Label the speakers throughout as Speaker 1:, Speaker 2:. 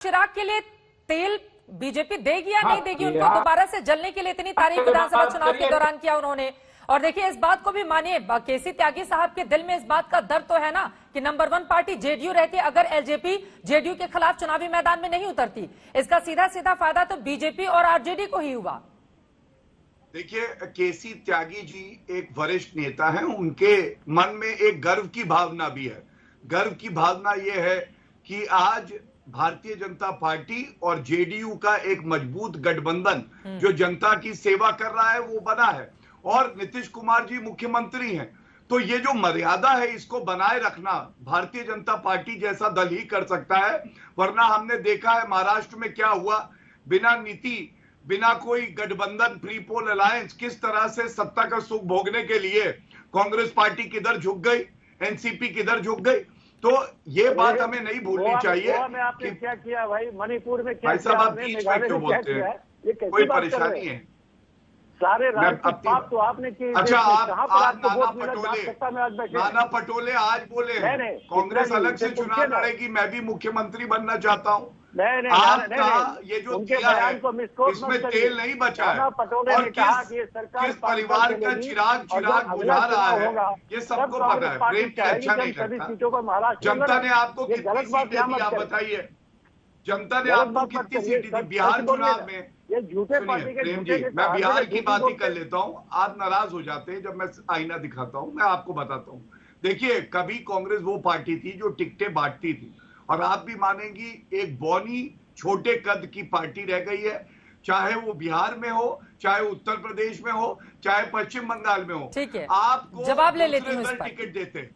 Speaker 1: चिराग के लिए तेल बीजेपी देगी या नहीं देगी? उनको दोबारा से जलने के लिए इतनी तारीफ विधानसभा चुनाव के दौरान किया उन्होंने। और देखिए, इस बात को भी मानिए, केसी त्यागी साहब के दिल में इस बात का दर्द तो है ना कि नंबर 1 पार्टी जेडीयू रहती अगर एलजेपी जेडीयू के खिलाफ चुनावी मैदान में नहीं उतरती। इसका सीधा सीधा फायदा तो बीजेपी और आरजेडी को ही हुआ।
Speaker 2: देखिए, केसी त्यागी जी एक वरिष्ठ नेता हैं, उनके मन में एक गर्व की भावना भी है। गर्व की भावना यह है कि आज भारतीय जनता पार्टी और जेडीयू का एक मजबूत गठबंधन जो जनता की सेवा कर रहा है वो बना है, और नीतीश कुमार जी मुख्यमंत्री हैं। तो ये जो मर्यादा है इसको बनाए रखना भारतीय जनता पार्टी जैसा दल ही कर सकता है, वरना हमने देखा है महाराष्ट्र में क्या हुआ। बिना नीति, बिना कोई गठबंधन, प्री पोल अलायंस, किस तरह से सत्ता का सुख भोगने के लिए कांग्रेस पार्टी किधर झुक गई, एनसीपी किधर झुक गई। तो ये बात हमें नहीं भूलनी चाहिए।
Speaker 3: में आपने क्या किया भाई? मणिपुर में क्या
Speaker 2: भाई साहब, आप बीच में क्यों बोलते हैं? कोई परेशानी है?
Speaker 3: सारे पाप तो आपने किए।
Speaker 2: अच्छा, आप नाना पटोले आज बोले हैं कांग्रेस अलग से चुनाव लड़ेगी, मैं भी मुख्यमंत्री बनना चाहता हूँ। आपका ये जो किया है इसमें तेल नहीं बचा है, और किस परिवार का चिराग बुझा रहा है ये सबको पता है। प्रेम की अच्छा नहीं लगता। जनता ने आपको कितनी सीटें दी आप बताइए? जनता ने आपको कितनी सीटें दी बिहार चुनाव में?
Speaker 3: ये झूठे पार्टी के
Speaker 2: प्रेम जी, मैं बिहार की बात ही कर लेता हूँ। आप नाराज हो जाते हैं जब मैं आईना दिखाता हूँ। मैं आपको बताता हूँ, देखिए, कभी कांग्रेस वो पार्टी थी जो टिकटें बांटती थी, और आप भी मानेंगी एक बौनी छोटे कद की पार्टी रह गई है, चाहे वो बिहार में हो, चाहे उत्तर प्रदेश में हो, चाहे पश्चिम बंगाल में हो।
Speaker 1: ठीक है,
Speaker 2: आपको
Speaker 1: जवाब ले लेती हूँ।
Speaker 2: टिकट देते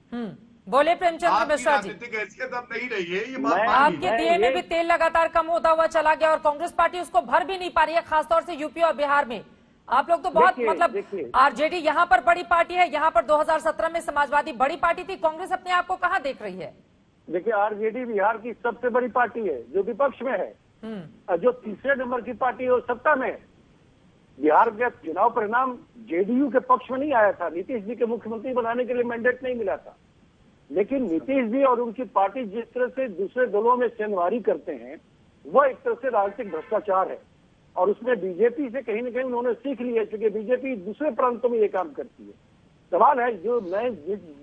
Speaker 1: बोले प्रेमचंद्र मिश्रा जी,
Speaker 2: हैसियत अब नहीं रही है ये बात।
Speaker 1: आपके दिए में भी तेल लगातार कम होता हुआ चला गया और कांग्रेस पार्टी उसको भर भी नहीं पा रही है, खासतौर से यूपी और बिहार में। आप लोग तो बहुत मतलब आरजेडी यहाँ पर बड़ी पार्टी है, यहाँ पर 2017 में समाजवादी बड़ी पार्टी थी। कांग्रेस अपने आप को कहाँ देख रही है?
Speaker 3: देखिए, आरजेडी बिहार की सबसे बड़ी पार्टी है जो विपक्ष में है, जो तीसरे नंबर की पार्टी है वो सत्ता में है। बिहार का चुनाव परिणाम जेडीयू के पक्ष में नहीं आया था, नीतीश जी के मुख्यमंत्री बनाने के लिए मैंडेट नहीं मिला था। लेकिन नीतीश जी और उनकी पार्टी जिस तरह से दूसरे दलों में सेंधमारी करते हैं, वह एक तरह से राजनीतिक भ्रष्टाचार है, और उसमें बीजेपी से कहीं न कहीं उन्होंने सीख लिया है, क्योंकि बीजेपी दूसरे प्रांतों में ये काम करती है। सवाल है, जो मैं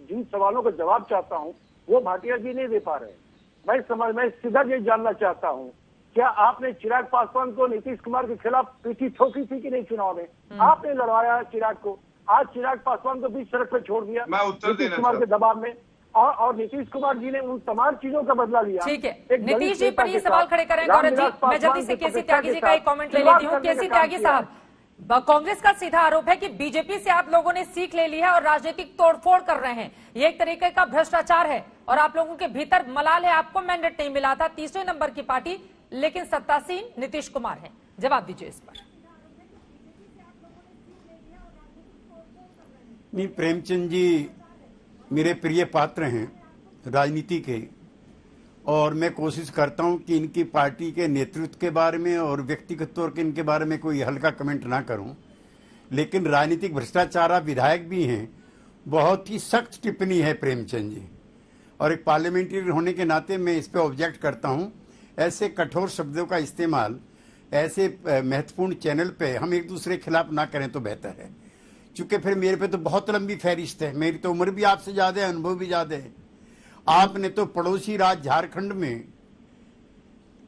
Speaker 3: जिन सवालों का जवाब चाहता हूँ वो भाटिया जी नहीं दे पा रहे। मैं सीधा ये जानना चाहता हूँ, क्या आपने चिराग पासवान को नीतीश कुमार के खिलाफ पीठी ठोकी थी कि नहीं? चुनाव में आपने लड़वाया चिराग को, आज चिराग पासवान को बीच सड़क पर छोड़ दिया नीतीश कुमार के दबाव में, और नीतीश कुमार जी ने उन तमाम चीजों का बदला लिया।
Speaker 1: ठीक है, नीतीश जी पर ये सवाल खड़े करेंगे। गौरव जी, मैं जल्दी से केसी त्यागी जी का एक कमेंट ले लेती हूँ। केसी त्यागी साहब, कांग्रेस का सीधा आरोप है कि बीजेपी से आप लोगों ने सीख ले ली है और राजनीतिक तोड़फोड़ कर रहे हैं, ये एक तरीके का भ्रष्टाचार है, और आप लोगों के भीतर मलाल है, आपको मैंडेट नहीं मिला था, तीसरे नंबर की पार्टी, लेकिन सत्तासीन नीतीश कुमार है। जवाब दीजिए इस पर।
Speaker 4: नहीं, प्रेमचंद जी मेरे प्रिय पात्र हैं राजनीति के, और मैं कोशिश करता हूं कि इनकी पार्टी के नेतृत्व के बारे में और व्यक्तिगत तौर के इनके बारे में कोई हल्का कमेंट ना करूं, लेकिन राजनीतिक भ्रष्टाचार विधायक भी हैं, बहुत ही सख्त टिप्पणी है प्रेमचंद जी, और एक पार्लियामेंट्री होने के नाते मैं इस पर ऑब्जेक्ट करता हूं। ऐसे कठोर शब्दों का इस्तेमाल ऐसे महत्वपूर्ण चैनल पे हम एक दूसरे के खिलाफ ना करें तो बेहतर है, चूंकि फिर मेरे पे तो बहुत लंबी फहरिस्त है, मेरी तो उम्र भी आपसे ज्यादा है, अनुभव भी ज्यादा है। आपने तो पड़ोसी राज्य झारखंड में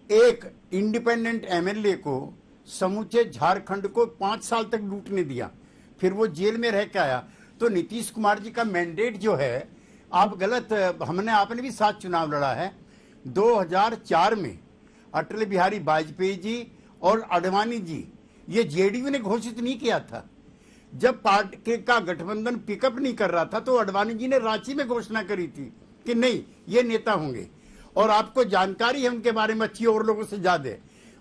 Speaker 4: एक इंडिपेंडेंट एमएलए को समूचे झारखंड को 5 साल तक लूटने दिया, फिर वो जेल में रह के आया। तो नीतीश कुमार जी का मैंडेट जो है, आप गलत, आपने भी साथ चुनाव लड़ा है। 2004 में अटल बिहारी वाजपेयी जी और आडवाणी जी, ये जेडीयू ने घोषित नहीं किया था। जब पार्टी का गठबंधन पिकअप नहीं कर रहा था तो आडवाणी जी ने रांची में घोषणा करी थी कि नहीं, ये नेता होंगे, और आपको जानकारी है उनके बारे में अच्छी और लोगों से ज्यादा।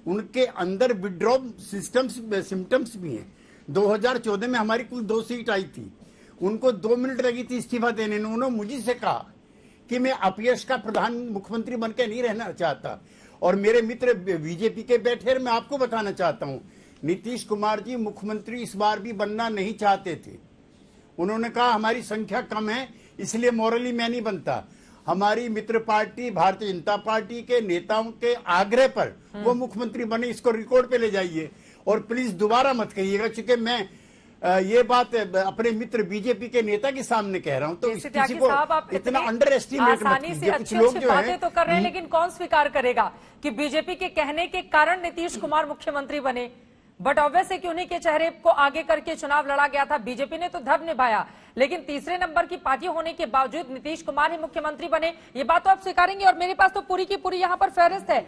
Speaker 4: उनके अंदर विड्रॉल सिम्टम्स भी हैं। 2014 में हमारी कुल 2 सीट आई थी, उनको 2 मिनट लगी थी इस्तीफा देने में। उन्होंने मुझे से कहा कि मैं अपयश का प्रधान मुख्यमंत्री बनकर नहीं रहना चाहता, और मेरे मित्र बीजेपी के बैठे, मैं आपको बताना चाहता हूं, नीतीश कुमार जी मुख्यमंत्री इस बार भी बनना नहीं चाहते थे। उन्होंने कहा हमारी संख्या कम है, इसलिए मॉरली मैं नहीं बनता। हमारी मित्र पार्टी भारतीय जनता पार्टी के नेताओं के आग्रह पर वो मुख्यमंत्री बने। इसको रिकॉर्ड पे ले जाइए और प्लीज दोबारा मत कहिएगा, क्योंकि मैं ये बात अपने मित्र बीजेपी के नेता के सामने कह रहा हूं, तो किसी को इतना अंडर एस्टिमेट मत कीजिए। कुछ लोग जो
Speaker 1: बातें तो कर रहे हैं, लेकिन कौन स्वीकार करेगा कि बीजेपी के कहने के कारण नीतीश कुमार मुख्यमंत्री बने। बट ऑब्वियस है कि उन्हीं के चेहरे को आगे करके चुनाव लड़ा गया था। बीजेपी ने तो धर्म निभाया, लेकिन तीसरे नंबर की पार्टी होने के बावजूद नीतीश कुमार ही मुख्यमंत्री बने, ये बात तो आप स्वीकारेंगे। और मेरे पास तो पूरी की पूरी यहाँ पर फहरिस्त है